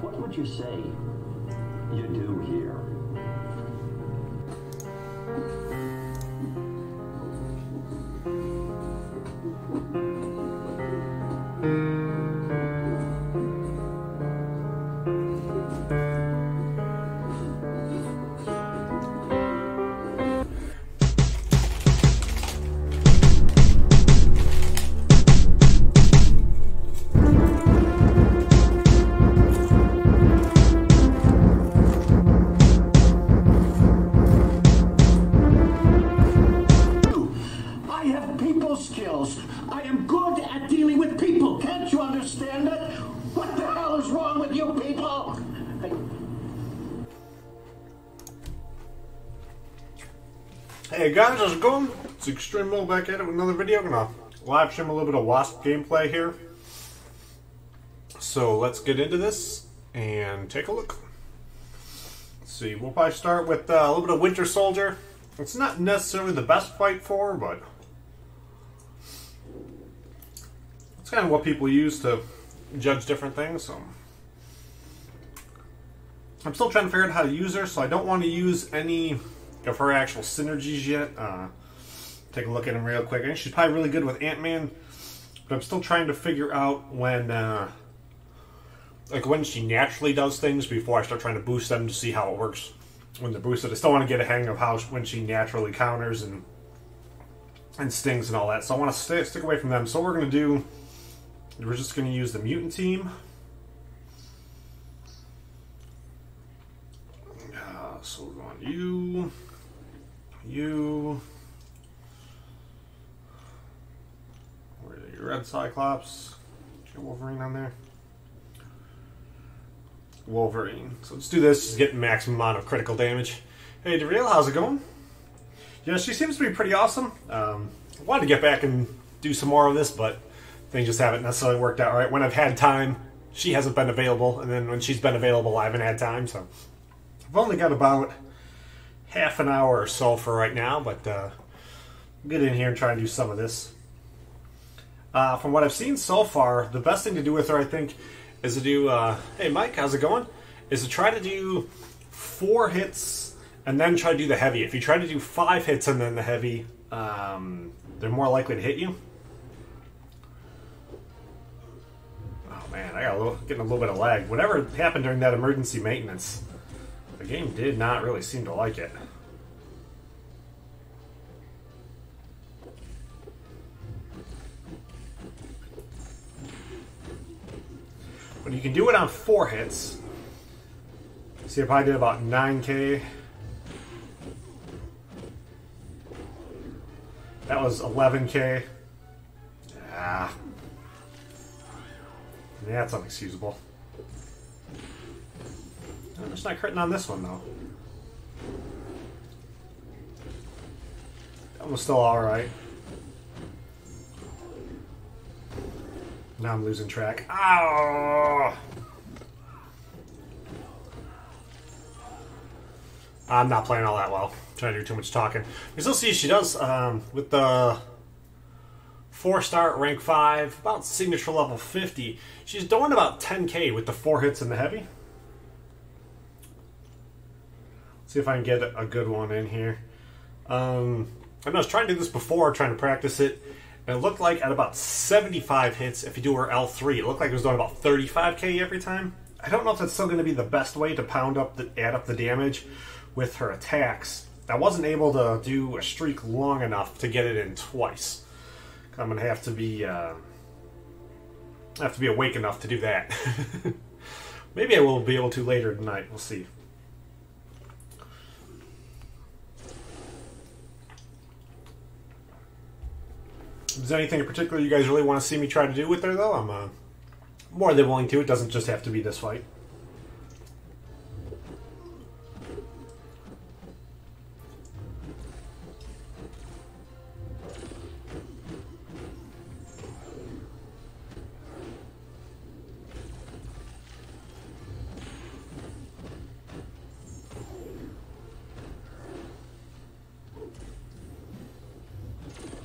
What would you say you do here? Skills. I am good at dealing with people. Can't you understand it? What the hell is wrong with you people? Hey guys, how's it going? It's Extreme Mo back at it with another video. I'm gonna live stream a little bit of Wasp gameplay here. So let's get into this and take a look. Let's see, we'll probably start with a little bit of Winter Soldier. It's not necessarily the best fight for, but it's kind of what people use to judge different things. So I'm still trying to figure out how to use her, so I don't want to use any of her actual synergies yet. Take a look at them real quick. I think she's probably really good with Ant-Man, but I'm still trying to figure out when she naturally does things before I start trying to boost them to see how it works when they're boosted. I still want to get a hang of when she naturally counters and stings and all that. So I want to stick away from them. So what we're going to do, we're just going to use the mutant team. So we're going you. Where's your red Cyclops? Get Wolverine on there. Wolverine. So let's do this. Just get maximum amount of critical damage. Hey, DeReal, how's it going? Yeah, she seems to be pretty awesome. I wanted to get back and do some more of this, but things just haven't necessarily worked out right. When I've had time, she hasn't been available, and then when she's been available, I haven't had time. So I've only got about half an hour or so for right now, but get in here and try and do some of this. From what I've seen so far, the best thing to do with her, I think, is to do, hey Mike, how's it going? Is to try to do 4 hits and then try to do the heavy. If you try to do 5 hits and then the heavy, they're more likely to hit you. Oh man, I got getting a little bit of lag. Whatever happened during that emergency maintenance, the game did not really seem to like it. But you can do it on 4 hits. See, I probably did about 9k. That was 11k. Ah. Yeah, that's unexcusable. I'm just not critting on this one, though. That was still alright. Now I'm losing track. Ow! I'm not playing all that well. I'm trying to do too much talking. You still see she does, with the 4-star at rank 5, about signature level 50. She's doing about 10k with the 4 hits and the heavy. See if I can get a good one in here. I know I was trying to do this before, trying to practice it. And it looked like at about 75 hits, if you do her L3, it looked like it was doing about 35k every time. I don't know if that's still going to be the best way to add up the damage with her attacks. I wasn't able to do a streak long enough to get it in twice. I'm going to have to be awake enough to do that. Maybe I will be able to later tonight. We'll see. Is there anything in particular you guys really want to see me try to do with her, though? I'm more than willing to. It doesn't just have to be this fight.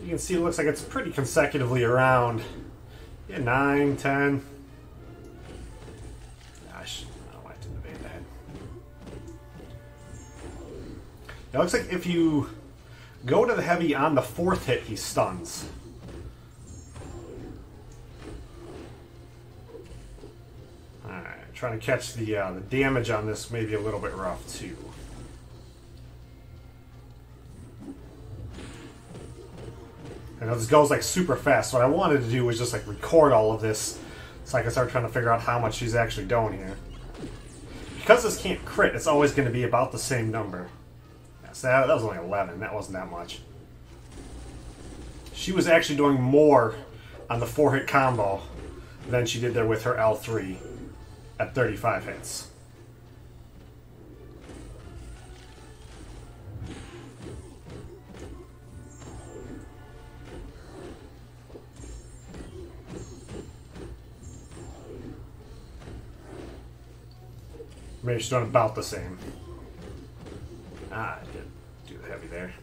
You can see it looks like it's pretty consecutively around. Yeah, 9, 10. Gosh, It looks like if you go to the heavy on the 4th hit, he stuns. Alright, trying to catch the damage on this may be a little bit rough too. I know this goes like super fast. So what I wanted to do was just like record all of this so I can start trying to figure out how much she's actually doing here. Because this can't crit, it's always going to be about the same number. Yeah, so that was only 11. That wasn't that much. She was actually doing more on the 4-hit combo than she did there with her L3 at 35 hits. Maybe she's doing about the same. I did do the heavy there.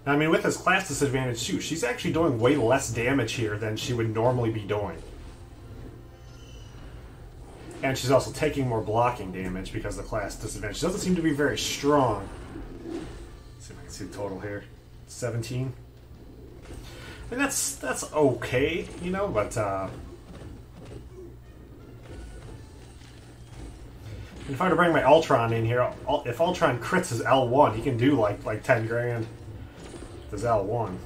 Now, I mean, with this class disadvantage too, she's actually doing way less damage here than she would normally be doing. And she's also taking more blocking damage because of the class disadvantage. She doesn't seem to be very strong. Let's see if I can see the total here. 17. I mean, that's okay, you know, but if I were to bring my Ultron in here, if Ultron crits his L1, he can do like 10 grand. His L1. No,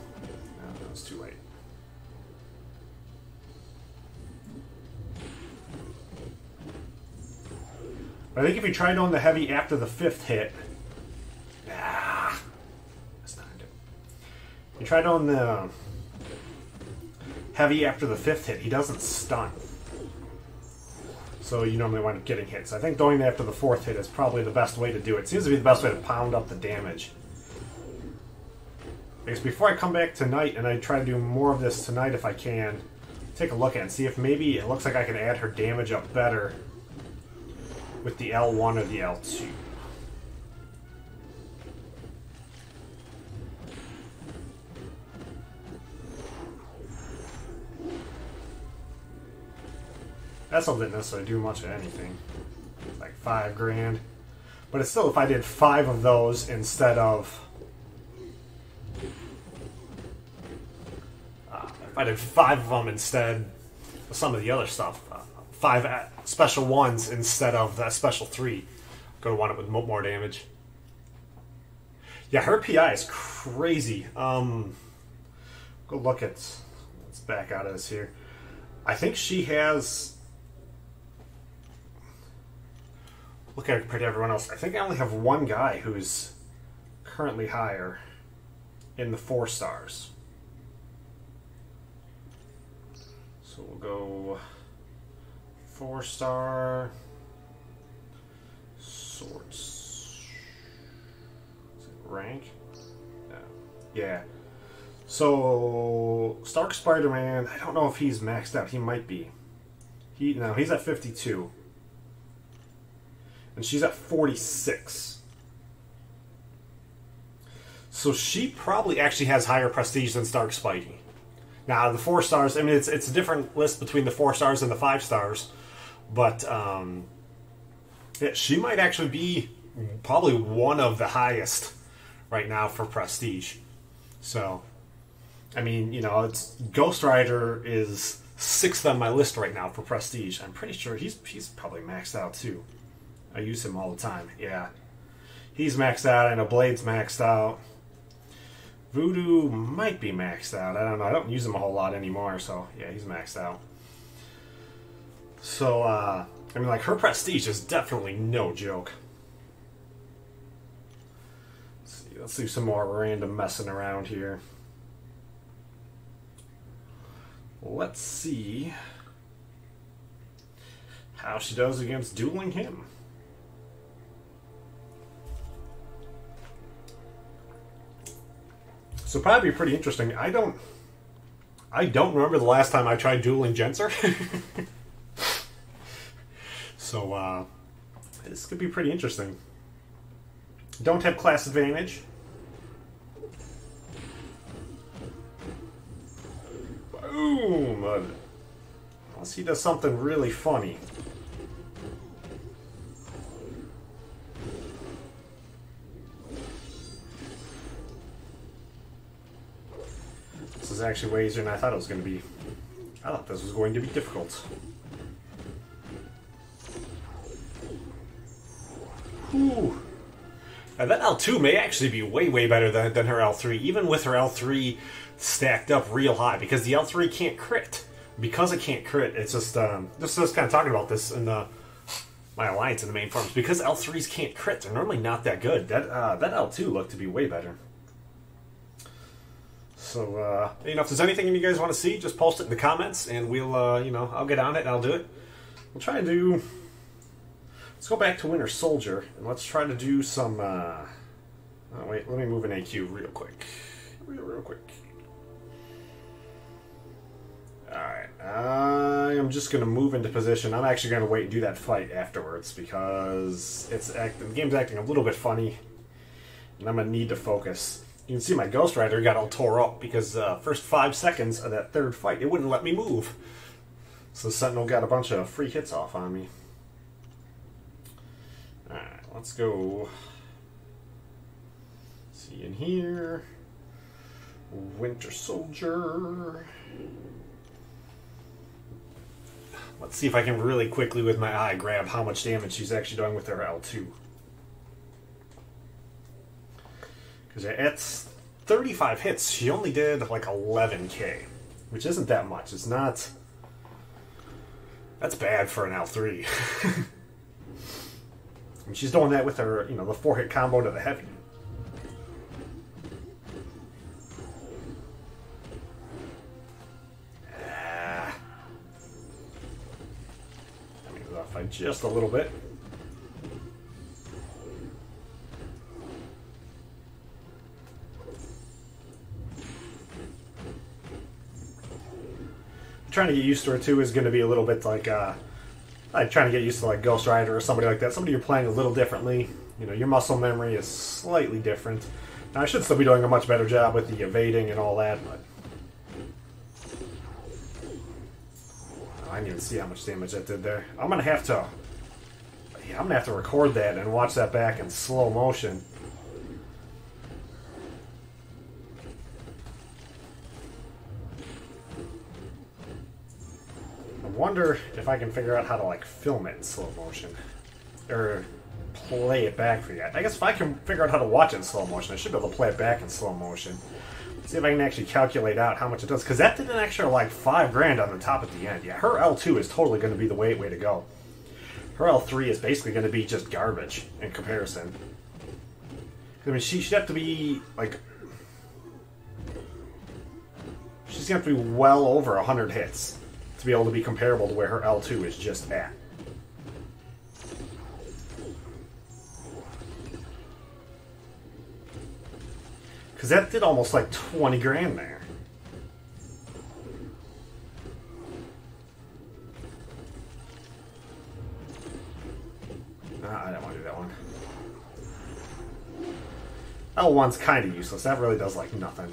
that was too late. But I think if you try doing the heavy after the 5th hit, that's not it. You try doing the heavy after the 5th hit, he doesn't stun. So you normally wind up getting hits. I think going after the 4th hit is probably the best way to do it. Seems to be the best way to pound up the damage. Because before I come back tonight, and I try to do more of this tonight if I can, take a look at it and see if maybe it looks like I can add her damage up better with the L1 or the L2. That still didn't necessarily do much of anything. Like 5 grand. But it's still, if I did 5 of those instead of... if I did 5 of them instead of some of the other stuff. 5 special ones instead of that special 3. Going to wind up with more damage. Yeah, her PI is crazy. Go look at... Let's back out of this here. I think she has... Look at it compared to everyone else. I think I only have one guy who's currently higher in the 4 stars. So we'll go 4-star sorts. Is it rank? No. Yeah. So Stark Spider-Man, I don't know if he's maxed out. He might be. No, he's at 52. And she's at 46. So she probably actually has higher prestige than Stark Spidey. Now, the 4 stars, I mean, it's a different list between the 4 stars and the 5 stars. But yeah, she might actually be probably one of the highest right now for prestige. So, I mean, you know, it's Ghost Rider is 6th on my list right now for prestige. I'm pretty sure he's probably maxed out too. I use him all the time. Yeah. He's maxed out. I know Blade's maxed out. Voodoo might be maxed out. I don't know. I don't use him a whole lot anymore, so yeah, he's maxed out. So, I mean, like, her prestige is definitely no joke. Let's do some more random messing around here. Let's see how she does against dueling him. So probably pretty interesting. I don't remember the last time I tried dueling Genser. So this could be pretty interesting. Don't have class advantage. Boom! Unless he does something really funny. actually way easier than I thought it was going to be. I thought this was going to be difficult. Ooh. Now that L2 may actually be way, way better than her L3, even with her L3 stacked up real high, because the L3 can't crit. Because it can't crit, it's just kind of talking about this in my alliance in the main forums. Because L3s can't crit, they're normally not that good. That L2 looked to be way better. So, you know, if there's anything you guys want to see, just post it in the comments, and we'll, you know, I'll get on it and I'll do it. We'll try to do... Let's go back to Winter Soldier, and let's try to do some, oh, wait, let me move an AQ real quick. Real quick. Alright, I am just going to move into position. I'm actually going to wait and do that fight afterwards, because the game's acting a little bit funny, and I'm going to need to focus. You can see my Ghost Rider got all tore up, because first 5 seconds of that third fight, it wouldn't let me move. So Sentinel got a bunch of free hits off on me. Alright, let's go. See in here. Winter Soldier. Let's see if I can really quickly with my eye grab how much damage she's actually doing with her L2. Because at 35 hits, she only did like 11k, which isn't that much. It's not... That's bad for an L3. And she's doing that with her, you know, the 4-hit combo to the heavy. Let me move that fight just a little bit. Trying to get used to her too is going to be a little bit like trying to get used to like Ghost Rider or somebody like that. Somebody you're playing a little differently. You know, your muscle memory is slightly different. Now I should still be doing a much better job with the evading and all that, but I didn't even see how much damage that did there. I'm gonna have to record that and watch that back in slow motion. I wonder if I can figure out how to like film it in slow motion or play it back for you. I guess if I can figure out how to watch it in slow motion, I should be able to play it back in slow motion. See if I can actually calculate out how much it does, because that did an extra like $5,000 on the top at the end. Yeah, her L2 is totally going to be the way to go. Her L3 is basically going to be just garbage in comparison. I mean, she'd have to be like, she's going to have to be well over 100 hits to be able to be comparable to where her L2 is just at. Because that did almost like $20,000 there. I don't want to do that one. L1's kind of useless. That really does like nothing.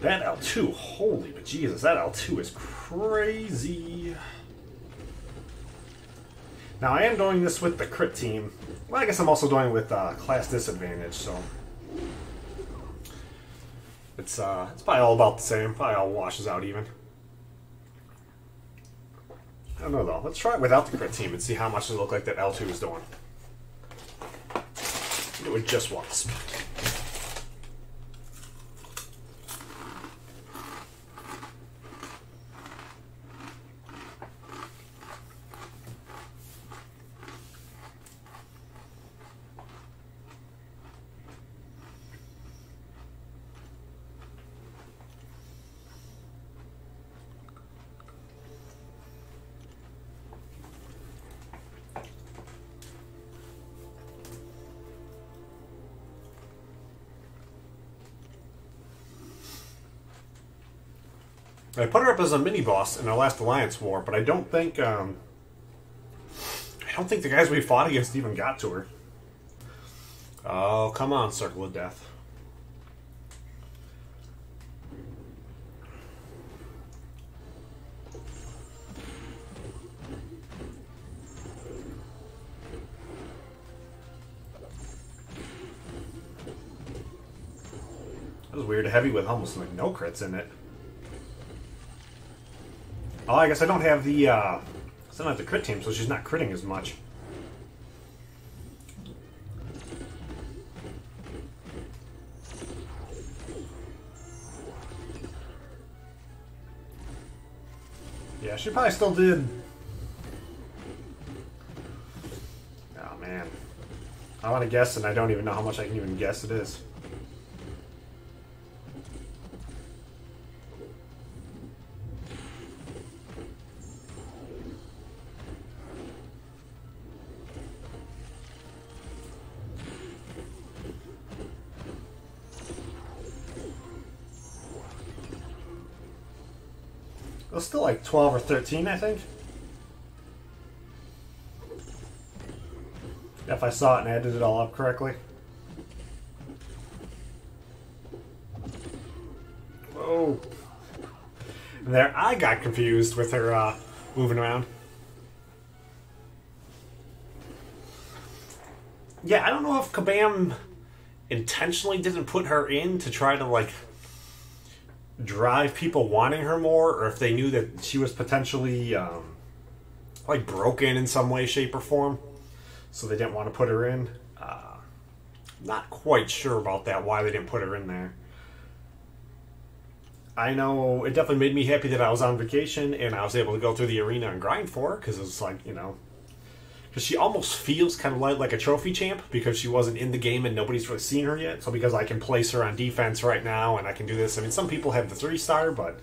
That L2, holy bejesus, that L2 is crazy. Now I am doing this with the crit team. Well, I guess I'm also doing it with class disadvantage, so it's probably all about the same. Probably all washes out even. I don't know though. Let's try it without the crit team and see how much it look like that L2 is doing. Do it just Wasp. I put her up as a mini boss in our last Alliance war, but I don't think the guys we fought against even got to her. Oh, come on, Circle of Death. That was weird. Heavy with almost like no crits in it. Oh, I guess I don't have the crit team, so she's not critting as much. Yeah, she probably still did. Oh man, I want to guess, and I don't even know how much I can even guess it is. It was still like 12 or 13, I think. If I saw it and added it all up correctly. Whoa. There, I got confused with her moving around. Yeah, I don't know if Kabam intentionally didn't put her in to try to, like, drive people wanting her more, or if they knew that she was potentially like broken in some way, shape, or form, so they didn't want to put her in. Not quite sure about that, why they didn't put her in there. I know it definitely made me happy that I was on vacation and I was able to go through the arena and grind for her, because it's like, you know, because she almost feels kind of like a trophy champ, because she wasn't in the game and nobody's really seen her yet. So because I can place her on defense right now and I can do this. I mean, some people have the 3-star, but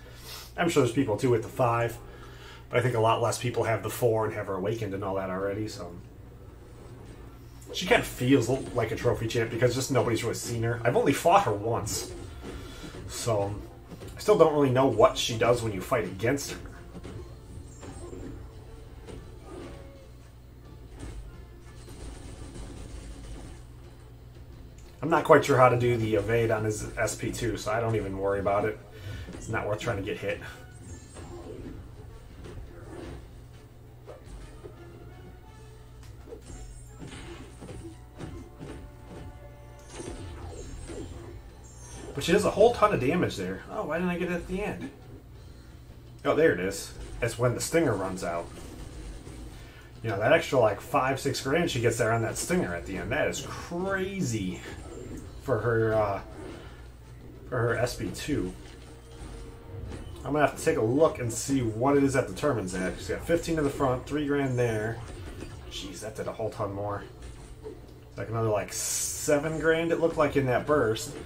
I'm sure there's people too with the 5. But I think a lot less people have the 4 and have her awakened and all that already. So she kind of feels like a trophy champ because just nobody's really seen her. I've only fought her once, so I still don't really know what she does when you fight against her. I'm not quite sure how to do the evade on his SP2, so I don't even worry about it. It's not worth trying to get hit. But she does a whole ton of damage there. Oh, why didn't I get it at the end? Oh, there it is. That's when the stinger runs out. You know, that extra like 5-6 grand she gets there on that stinger at the end. That is crazy for her SP2. I'm gonna have to take a look and see what it is that determines that. She's got 15 to the front, 3 grand there. Jeez, that did a whole ton more. It's like another like 7 grand it looked like in that burst.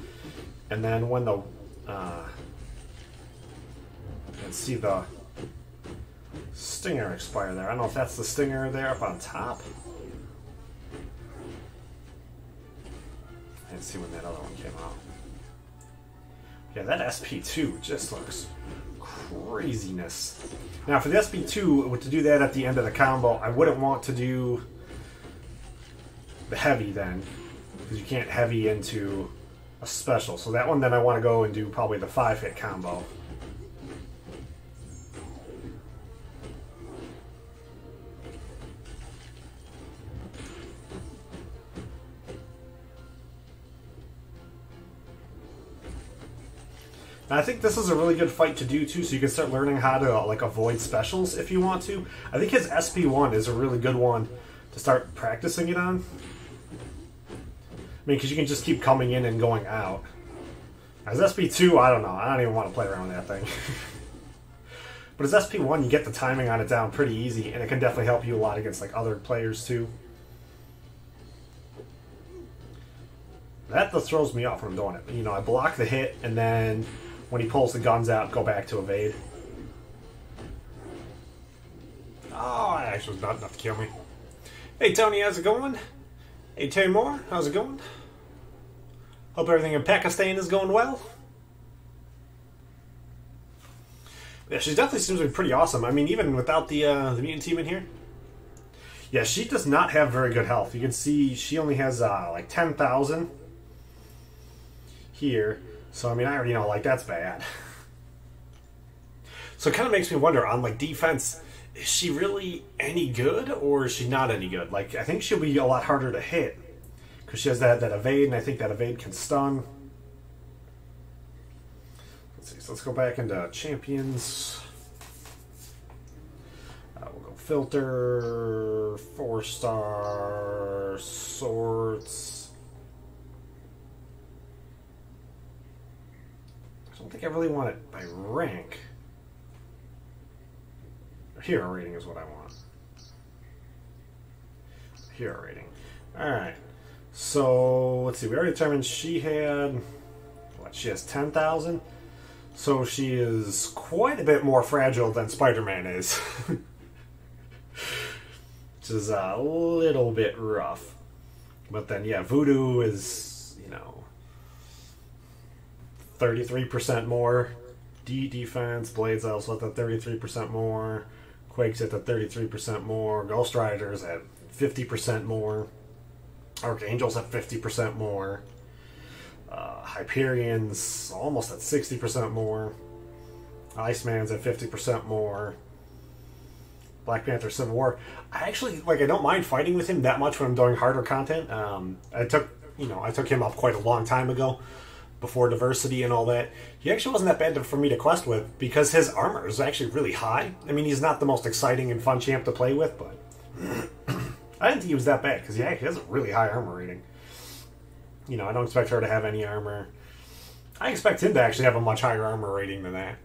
And then when the let's see the stinger expire there. I don't know if that's the stinger there up on top. Let's see when that other one came out. Yeah, that SP2 just looks craziness. Now for the SP2, to do that at the end of the combo, I wouldn't want to do the heavy then, because you can't heavy into a special. So that one then I want to go and do probably the 5-hit combo. And I think this is a really good fight to do too, so you can start learning how to like avoid specials if you want to. I think his SP1 is a really good one to start practicing it on. I mean, because you can just keep coming in and going out. As SP2, I don't know. I don't even want to play around with that thing. But as SP1, you get the timing on it down pretty easy, and it can definitely help you a lot against like other players too. That just throws me off when I'm doing it. You know, I block the hit, and then when he pulls the guns out, go back to evade. Oh, that actually was not enough to kill me. Hey Tony, how's it going? Hey Timur, how's it going? Hope everything in Pakistan is going well. Yeah, she definitely seems to be pretty awesome. I mean, even without the mutant team in here. Yeah, she does not have very good health. You can see she only has like 10,000 here. So I mean, I already know, like, that's bad. So it kind of makes me wonder on like defense, is she really any good or is she not any good? Like, I think she'll be a lot harder to hit because she has that evade, and I think that evade can stun. let's see. So let's go back into champions. We'll go filter, 4-star, sorts. I don't think I really want it by rank. Hero rating is what I want. Hero rating. Alright. So, let's see. We already determined she had... What? She has 10,000? So she is quite a bit more fragile than Spider-Man is. Which is a little bit rough. But then, yeah, Voodoo is, you know... 33% more. defense. Blades also at the 33% more. Quake's at the 33% more. Ghost Rider's at 50% more. Archangel's at 50% more. Hyperion's almost at 60% more. Iceman's at 50% more. Black Panther Civil War. I actually, like, I don't mind fighting with him that much when I'm doing harder content. I took him up quite a long time ago, before diversity and all that. He actually wasn't that bad for me to quest with, because his armor is actually really high. I mean, he's not the most exciting and fun champ to play with, but I didn't think he was that bad, because he has a really high armor rating. You know, I don't expect her to have any armor. I expect him to actually have a much higher armor rating than that.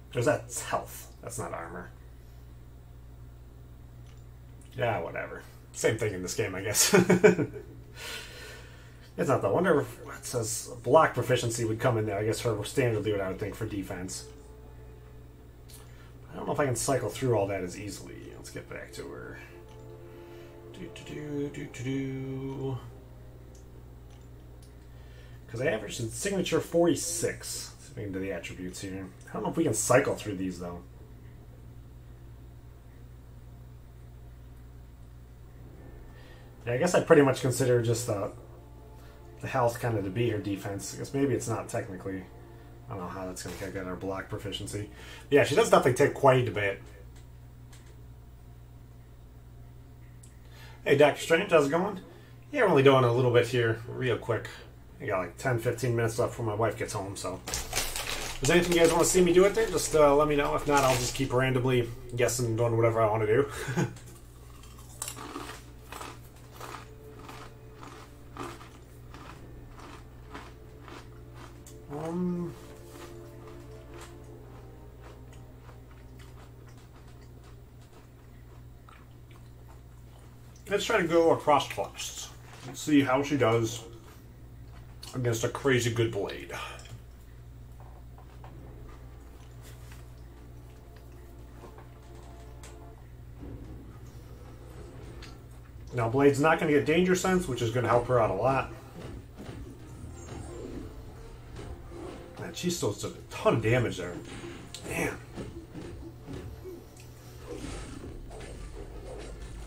Because that's health. That's not armor. Yeah, whatever. Same thing in this game, I guess. It's not though. I wonder if it says block proficiency would come in there. I guess her standardly what I would think for defense. I don't know if I can cycle through all that as easily. Let's get back to her. Because I averaged in signature 46. Let's see if we can do the attributes here. I don't know if we can cycle through these though. Yeah, I guess I pretty much consider just the health kind of to be her defense. I guess maybe it's not technically. I don't know how that's going to get our block proficiency. Yeah, she does definitely take quite a bit. Hey, Dr. Strange, how's it going? Yeah, we're only doing a little bit here, real quick. I got like 10-15 minutes left before my wife gets home, so. If there's anything you guys want to see me do it there, just let me know. If not, I'll just keep randomly guessing and doing whatever I want to do. Let's try to go across class. Let's see how she does against a crazy good blade. Now, Blade's not going to get Danger Sense, which is going to help her out a lot. Man, she still does a ton of damage there. Man.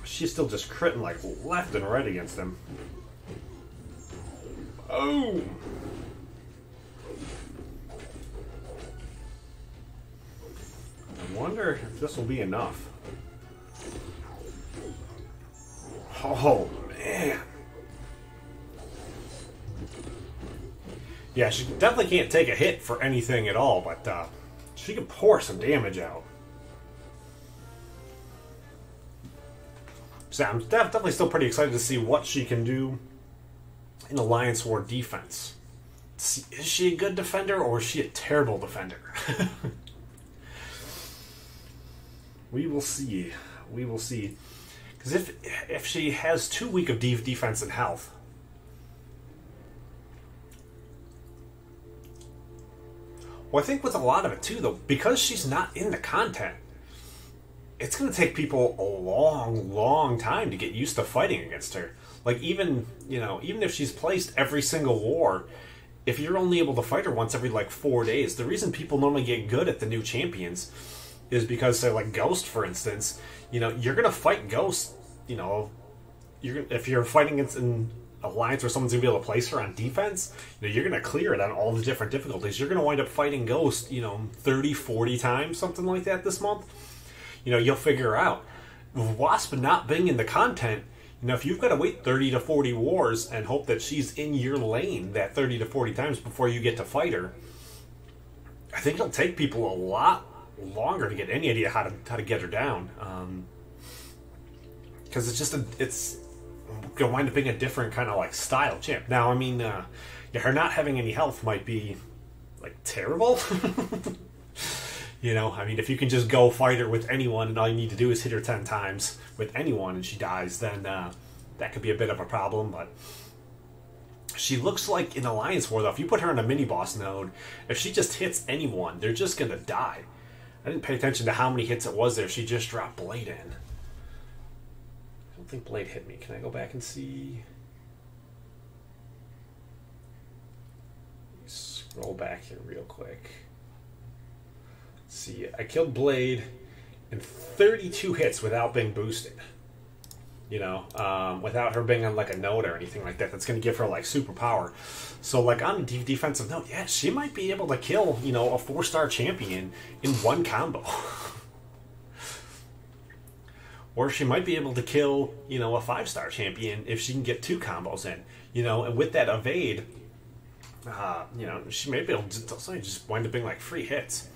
She's still just critting like left and right against him. Oh! I wonder if this will be enough. Oh, man. Yeah, she definitely can't take a hit for anything at all, but she can pour some damage out. So I'm definitely still pretty excited to see what she can do in Alliance War defense. Is she a good defender or is she a terrible defender? We will see. We will see. Because if she has too weak of defense and health, well, I think with a lot of it too, though, because she's not in the content, it's going to take people a long, long time to get used to fighting against her. Like, even if she's placed every single war, if you're only able to fight her once every, like, 4 days, the reason people normally get good at the new champions is because, say, like, Ghost, for instance, you're going to fight Ghost, if you're fighting against an alliance where someone's going to be able to place her on defense, you're going to clear it on all the different difficulties. You're going to wind up fighting Ghost, 30, 40 times, something like that this month. You'll figure out. Wasp not being in the content, You know, if you've got to wait 30 to 40 wars and hope that she's in your lane that 30 to 40 times before you get to fight her, I think it'll take people a lot longer to get any idea how to get her down. Because it's just it's going to wind up being a different kind of like style champ. Now, I mean, yeah, her not having any health might be like terrible. You know, I mean, if you can just go fight her with anyone and all you need to do is hit her 10 times with anyone and she dies, then that could be a bit of a problem. But she looks like in Alliance War, though, if you put her in a mini-boss node, if she just hits anyone, they're just going to die. I didn't pay attention to how many hits it was there. She just dropped Blade in. I don't think Blade hit me. Can I go back and see? Scroll back here real quick. Let's see, I killed Blade in 32 hits without being boosted. You know, without her being on like a node or anything like that. That's going to give her like superpower. So like on a defensive note, yeah, she might be able to kill, you know, a 4-star champion in one combo. Or she might be able to kill, you know, a 5-star champion if she can get 2 combos in. You know, and with that evade, you know, she may be able to just wind up being like free hits.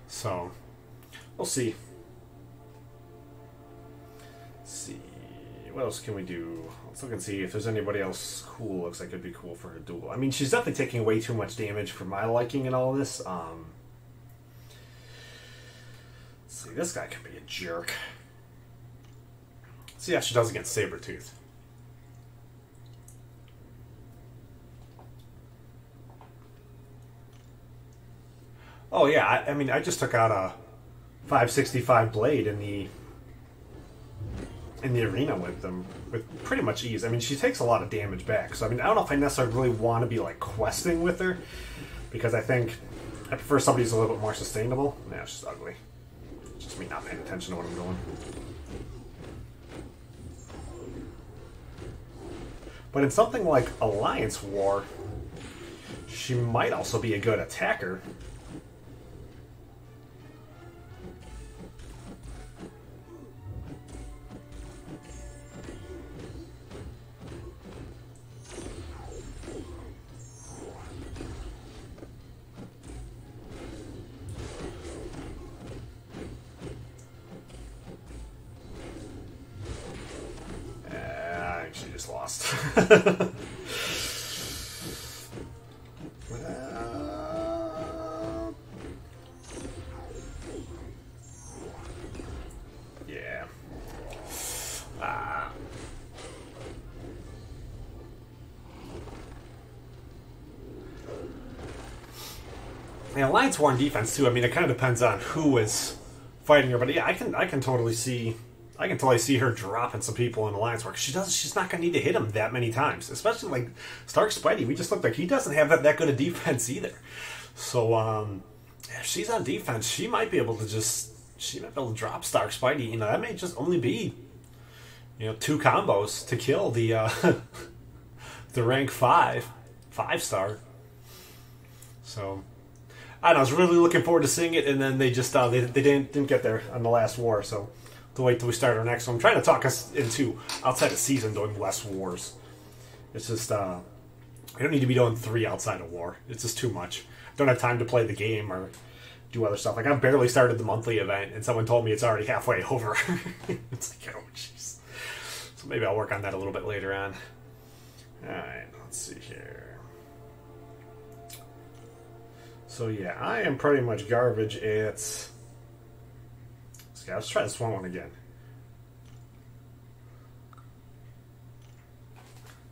So, we'll see. Let's see. What else can we do? Let's look and see if there's anybody else cool. Looks like it'd be cool for her duel. I mean, she's definitely taking way too much damage for my liking and all of this. Let's see, this guy can be a jerk. Let's see how she does against Sabretooth. Oh yeah, I mean, I just took out a 565 Blade in the arena with them with pretty much ease. I mean, she takes a lot of damage back. So I mean, I don't know if I necessarily really want to be like questing with her, because I think I prefer somebody who's a little bit more sustainable. Nah, she's ugly. It's just me not paying attention to what I'm doing. But in something like Alliance War, she might also be a good attacker. Lost. Yeah. And Alliance War and defense too. I mean, it kind of depends on who is fighting her, but yeah, I can totally see. I can totally see her dropping some people in Alliance War. She's not going to need to hit him that many times. Especially like Stark Spidey. We just looked like he doesn't have that good a defense either. So if she's on defense, she might be able to drop Stark Spidey. You know, that may just only be, you know, 2 combos to kill the the rank 5-star. So I don't know. I was really looking forward to seeing it, and then they just they didn't get there on the last war. So to wait till we start our next one. I'm trying to talk us into outside of season doing less wars. It's just I don't need to be doing 3 outside of war. It's just too much. I don't have time to play the game or do other stuff. Like, I've barely started the monthly event, and someone told me it's already halfway over. It's like, oh jeez. So maybe I'll work on that a little bit later on. Alright, let's see here. So yeah, I am pretty much garbage at... Let's try this one again.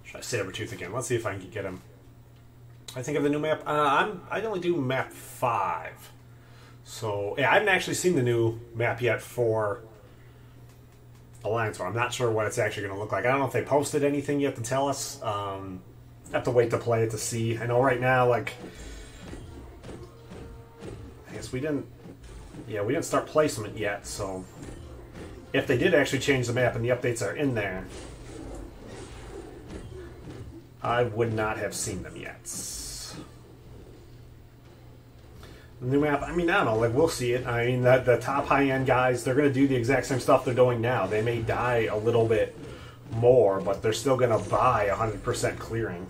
Try Sabretooth again. Let's see if I can get him. I think of the new map. I only do map 5. So, yeah, I haven't actually seen the new map yet for Alliance War. I'm not sure what it's actually going to look like. I don't know if they posted anything yet to tell us. I have to wait to play it to see. I know right now, like... I guess we didn't... Yeah, we didn't start placement yet, so if they did actually change the map and the updates are in there, I would not have seen them yet. The new map, I mean, I don't know, like, we'll see it. I mean, the top high-end guys, they're going to do the exact same stuff they're doing now. They may die a little bit more, but they're still going to buy 100% clearing.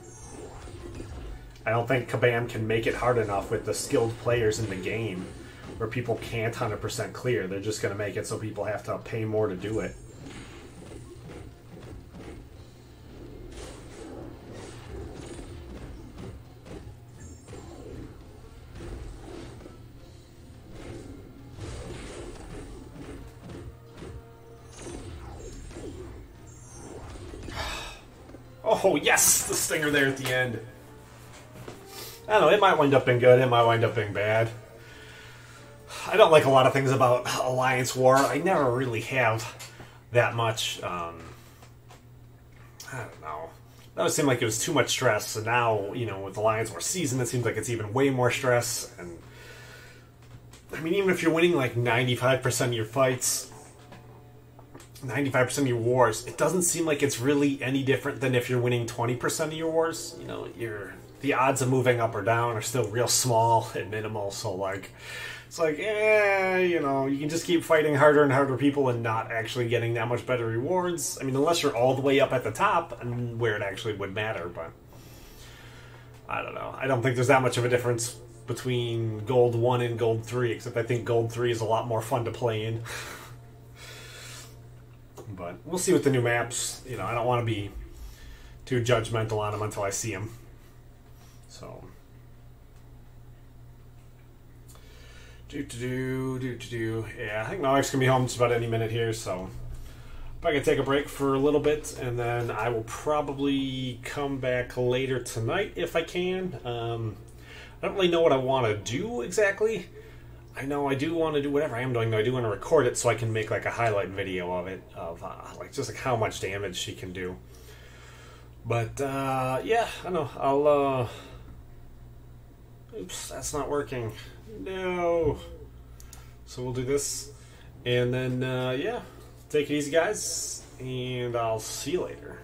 I don't think Kabam can make it hard enough with the skilled players in the game where people can't 100% clear. They're just going to make it so people have to pay more to do it. Oh, yes! The stinger there at the end. I don't know, it might wind up being good, it might wind up being bad. I don't like a lot of things about Alliance War. I never really have that much, I don't know. That would seem like it was too much stress, and now, you know, with Alliance War Season, it seems like it's even way more stress, and... I mean, even if you're winning, like, 95% of your fights... 95% of your wars, it doesn't seem like it's really any different than if you're winning 20% of your wars. You know, the odds of moving up or down are still real small and minimal, so like, it's like, you know, you can just keep fighting harder and harder people and not actually getting that much better rewards. I mean, unless you're all the way up at the top, and where it actually would matter, but I don't know. I don't think there's that much of a difference between Gold 1 and Gold 3, except I think Gold 3 is a lot more fun to play in. But we'll see with the new maps. You know, I don't want to be too judgmental on them until I see them. So, yeah, I think my wife's gonna be home just about any minute here. So, if I can take a break for a little bit, and then I will probably come back later tonight if I can. I don't really know what I want to do exactly. I know I do want to do whatever I am doing, though. I do want to record it so I can make like a highlight video of it, of like just like how much damage she can do. But yeah, I know. I'll oops, that's not working. No. So we'll do this, and then yeah, take it easy, guys, and I'll see you later.